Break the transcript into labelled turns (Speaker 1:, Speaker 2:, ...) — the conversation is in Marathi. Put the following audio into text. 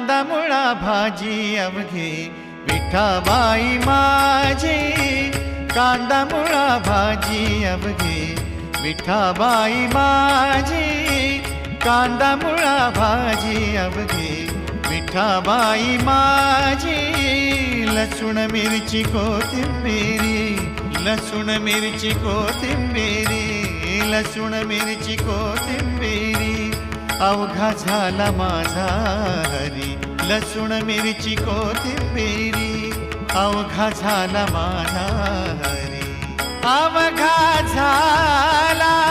Speaker 1: कांदा मुळा भाजी अवघी विठाबाई माझी, कांदा मुळा भाजी अवघी विठाबाई माझी, कांदा मुळा भाजी अवघी विठाबाई माझी. लसूण मिरची कोथिंबिरी, लसूण मिरची कोथिंबिरी, लसूण मिरची कोथिंबिरी, अवघा झाला माझा हरी. लसूण मिरची कोथिंबिरी, अवघा झाला माझा हरी, अवघा झाला